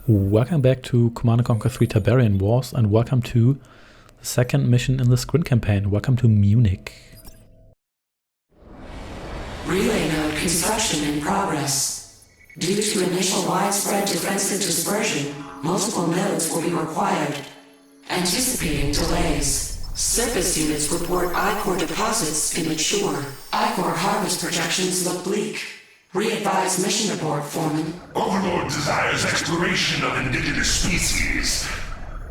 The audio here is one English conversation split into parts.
Welcome back to Command & Conquer 3 Tiberian Wars, and welcome to the second mission in the Scrin campaign. Welcome to Munich. Relay node construction in progress. Due to initial widespread defensive dispersion, multiple nodes will be required. Anticipating delays. Surface units report I-core deposits immature. I-core harvest projections look bleak. Re-advise mission report, Foreman. Overlord desires exploration of indigenous species.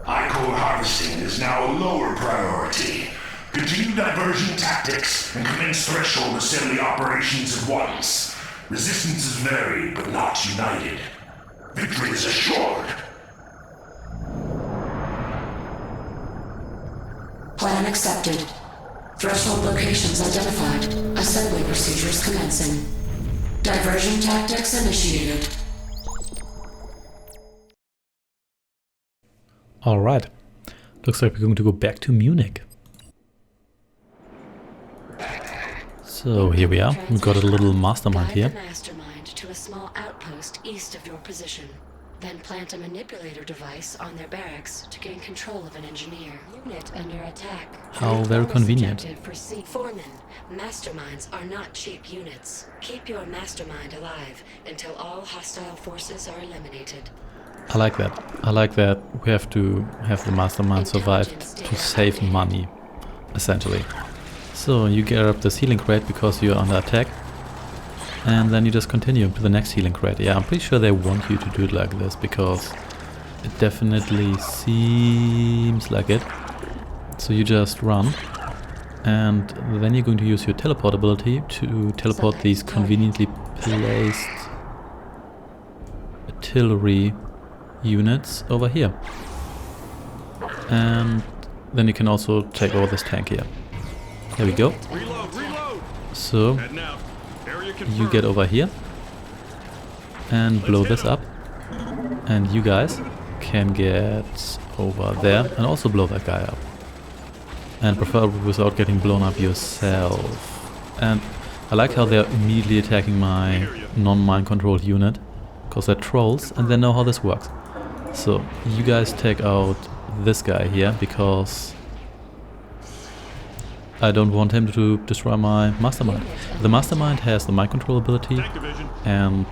I-core harvesting is now a lower priority. Continue diversion tactics and commence threshold assembly operations at once. Resistances vary, but not united. Victory is assured. Plan accepted. Threshold locations identified. Assembly procedures commencing. Diversion tactics initiated. Alright, looks like we're going to go back to Munich. So here we are, we've got a little mastermind here. Guide the mastermind to a small outpost east of your position. Then plant a manipulator device on their barracks to gain control of an engineer. Unit under attack. How very convenient. Foreman, masterminds are not cheap units. Keep your mastermind alive until all hostile forces are eliminated. I like that. I like that we have to have the mastermind survive to save money, essentially. So you get up this healing crate because you're under attack. And then you just continue to the next healing crate. Yeah, I'm pretty sure they want you to do it like this, because it definitely seems like it. So you just run, and then you're going to use your teleport ability to teleport these conveniently placed artillery units over here. And then you can also take over this tank here. There we go. So you get over here and blow this up, and you guys can get over there and also blow that guy up, and preferably without getting blown up yourself. And I like how they're immediately attacking my non-mind controlled unit, because they're trolls and they know how this works. So you guys take out this guy here, because I don't want him to destroy my mastermind. The mastermind has the mind control ability, and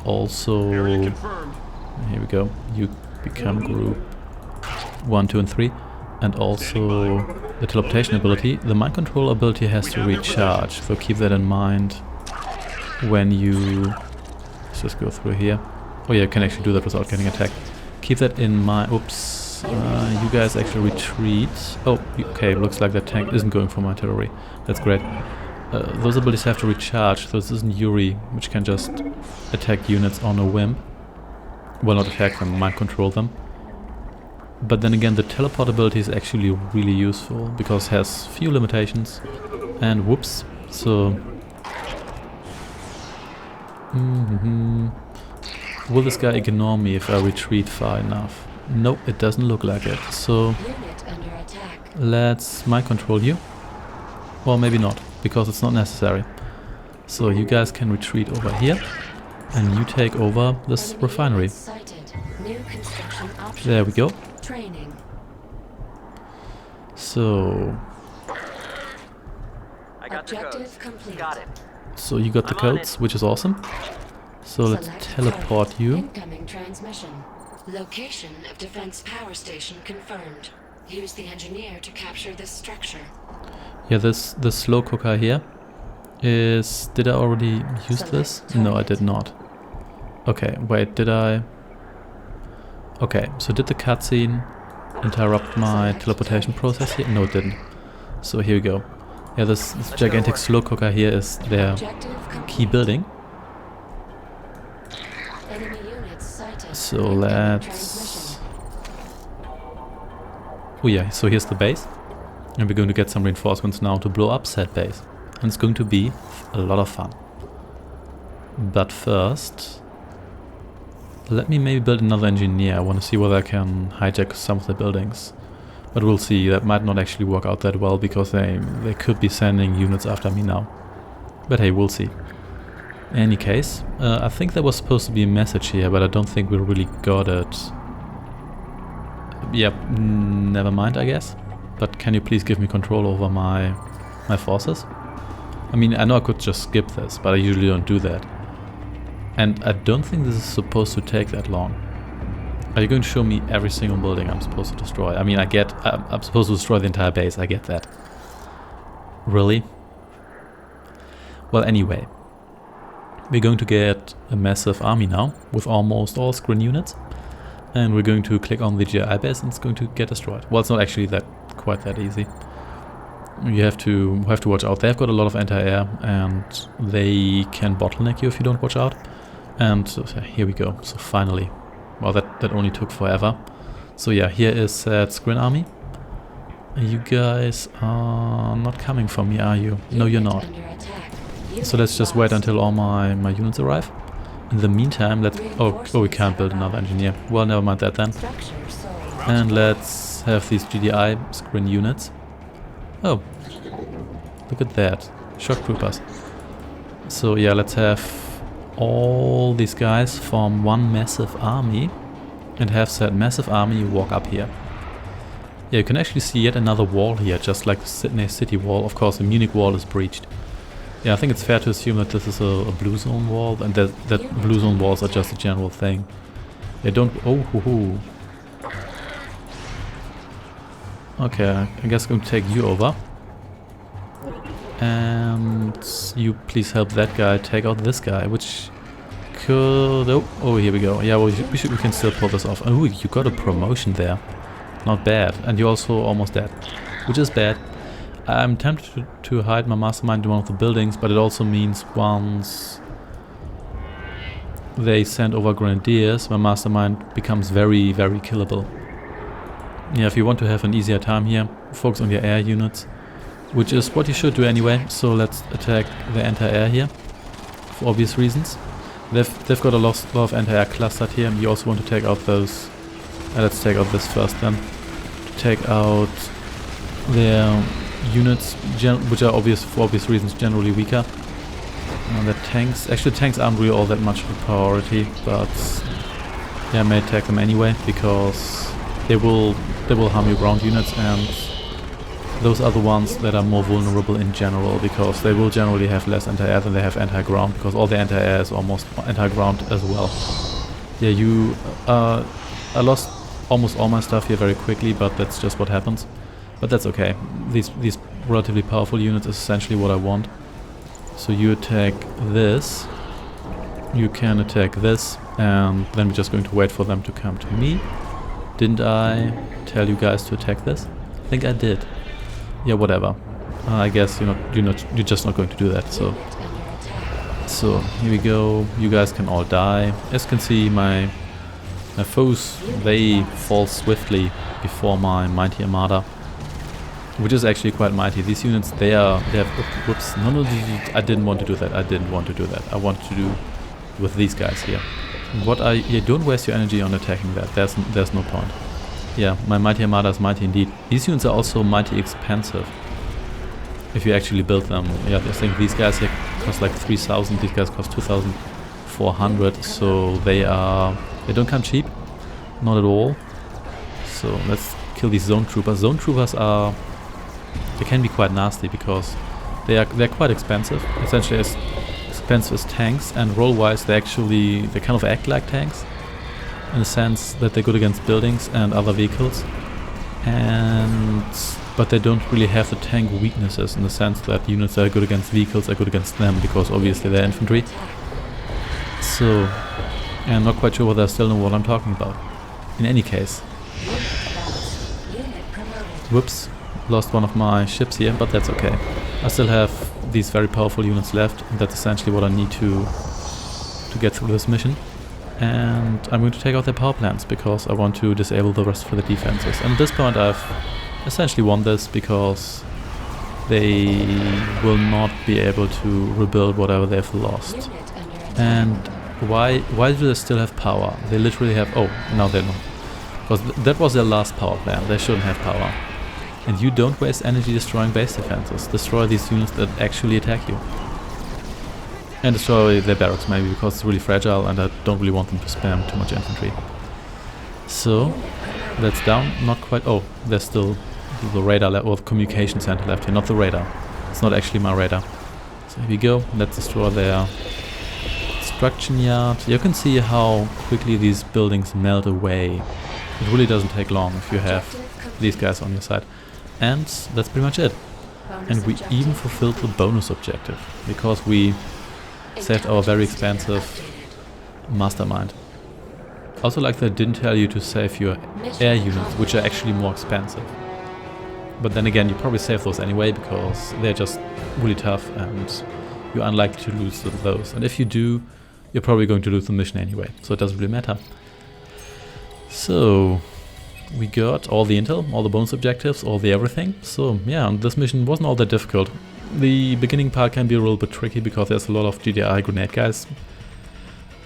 also, here we go, you become group 1, 2 and 3, and also the teleportation ability. The mind control ability has to recharge, so keep that in mind when you, let's just go through here. Oh yeah, you can actually do that without getting attacked. Keep that in mind. Oops. You guys actually retreat. Oh, okay, looks like that tank isn't going for my artillery. That's great. Those abilities have to recharge, so this isn't Yuri, which can just attack units on a whim. Well, not attack them, mind control them. But then again, the teleport ability is actually really useful, because it has few limitations. And whoops, so... Will this guy ignore me if I retreat far enough? Nope, it doesn't look like it. So let's mind control you. Or maybe not, because it's not necessary. So you guys can retreat over here, and you take over this refinery. There we go. So I got the codes. Got it. So you got the codes, which is awesome. So let's teleport you. Incoming transmission. Location of defense power station confirmed. Use the engineer to capture this structure. Yeah, this slow cooker here is... Did I already use this? No, I did not. Okay, wait, did I... Okay, so did the cutscene interrupt my teleportation process here? No, it didn't. So here we go. Yeah, this gigantic slow cooker here is their key building. So let's... Oh yeah, so here's the base. And we're going to get some reinforcements now to blow up said base. And it's going to be a lot of fun. But first... Let me maybe build another engineer. I want to see whether I can hijack some of the buildings. But we'll see, that might not actually work out that well, because they could be sending units after me now. But hey, we'll see. In any case, I think there was supposed to be a message here, but I don't think we really got it. Yep, never mind, I guess. But can you please give me control over my forces? I mean, I know I could just skip this, but I usually don't do that. And I don't think this is supposed to take that long. Are you going to show me every single building I'm supposed to destroy? I mean, I'm supposed to destroy the entire base, I get that. Really? Well, anyway. We're going to get a massive army now, with almost all Scrin units. And we're going to click on the GI base and it's going to get destroyed. Well, it's not actually quite that easy. You have to watch out. They've got a lot of anti-air and they can bottleneck you if you don't watch out. And so, here we go. So finally. Well, that only took forever. So yeah, here is that Scrin army. You guys are not coming for me, are you? No, you're not. So let's just wait until all my units arrive. In the meantime, let's... Oh, we can't build another engineer. Well, never mind that then. And let's have these GDI Scrin units. Oh, look at that. Shock troopers. So yeah, let's have all these guys form one massive army. And have said massive army walk up here. Yeah, you can actually see yet another wall here, just like the Sydney city wall. Of course, the Munich wall is breached. Yeah, I think it's fair to assume that this is a blue zone wall, and that blue zone walls are just a general thing. They don't... Oh, hoo, hoo. Okay, I guess I'm going to take you over. And you please help that guy take out this guy, which could... Oh, here we go. Yeah, well, we can still pull this off. Oh, you got a promotion there. Not bad. And you're also almost dead, which is bad. I'm tempted to hide my mastermind in one of the buildings, but it also means once they send over grenadiers, my mastermind becomes very, very killable. Yeah, if you want to have an easier time here, focus on your air units, which is what you should do anyway. So let's attack the anti-air here, for obvious reasons. They've got a lot of anti-air clustered here, and you also want to take out those... let's take out this first then. To take out their units, which are for obvious reasons generally weaker. The tanks, actually tanks aren't really all that much of a priority, but yeah, I may attack them anyway because they will harm your ground units, and those are the ones that are more vulnerable in general because they will generally have less anti-air than they have anti-ground, because all the anti-air is almost anti-ground as well. Yeah, I lost almost all my stuff here very quickly, but that's just what happens. But that's okay. These relatively powerful units is essentially what I want. So you attack this, you can attack this, and then we're just going to wait for them to come to me. Didn't I tell you guys to attack this? I think I did. Yeah, whatever. I guess you're just not going to do that. So here we go. You guys can all die. As you can see, my foes, they fall swiftly before my mighty armada, which is actually quite mighty. These units, they have... Whoops. No, I didn't want to do that. I didn't want to do that. I want to do with these guys here. Yeah, don't waste your energy on attacking that. There's no point. Yeah, my mighty armada is mighty indeed. These units are also mighty expensive if you actually build them. Yeah, I think these guys here cost like 3,000. These guys cost 2,400. So they don't come cheap. Not at all. So let's kill these zone troopers. Zone troopers they can be quite nasty because they're quite expensive. Essentially as expensive as tanks, and roll-wise they kind of act like tanks in the sense that they're good against buildings and other vehicles, but they don't really have the tank weaknesses in the sense that units that are good against vehicles are good against them, because obviously they're infantry. So, yeah, I'm not quite sure whether I still know what I'm talking about. In any case, whoops, lost one of my ships here, but that's okay. I still have these very powerful units left, and that's essentially what I need to get through this mission. And I'm going to take out their power plants because I want to disable the rest for the defenses. And at this point I've essentially won this because they will not be able to rebuild whatever they've lost. And why do they still have power? They literally have... Oh, now they don't. Because that was their last power plant. They shouldn't have power. And you don't waste energy destroying base defenses. Destroy these units that actually attack you. And destroy their barracks maybe, because it's really fragile and I don't really want them to spam too much infantry. So, that's down, not quite. Oh, there's still the radar or the communication center left here, not the radar. It's not actually my radar. So here we go, let's destroy their construction yard. You can see how quickly these buildings melt away. It really doesn't take long if you have these guys on your side. And that's pretty much it. And we even fulfilled the bonus objective, because we saved our very expensive mastermind. Also, like, they didn't tell you to save your air units, which are actually more expensive. But then again, you probably save those anyway, because they're just really tough and you're unlikely to lose those. And if you do, you're probably going to lose the mission anyway, so it doesn't really matter. So, we got all the intel, all the bonus objectives, all the everything. So yeah, this mission wasn't all that difficult. The beginning part can be a little bit tricky because there's a lot of GDI grenade guys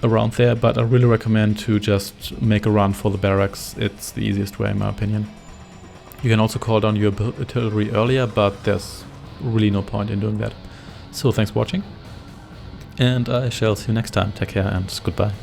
around there, but I really recommend to just make a run for the barracks. It's the easiest way in my opinion. You can also call down your artillery earlier, but there's really no point in doing that. So thanks for watching, and I shall see you next time. Take care and goodbye.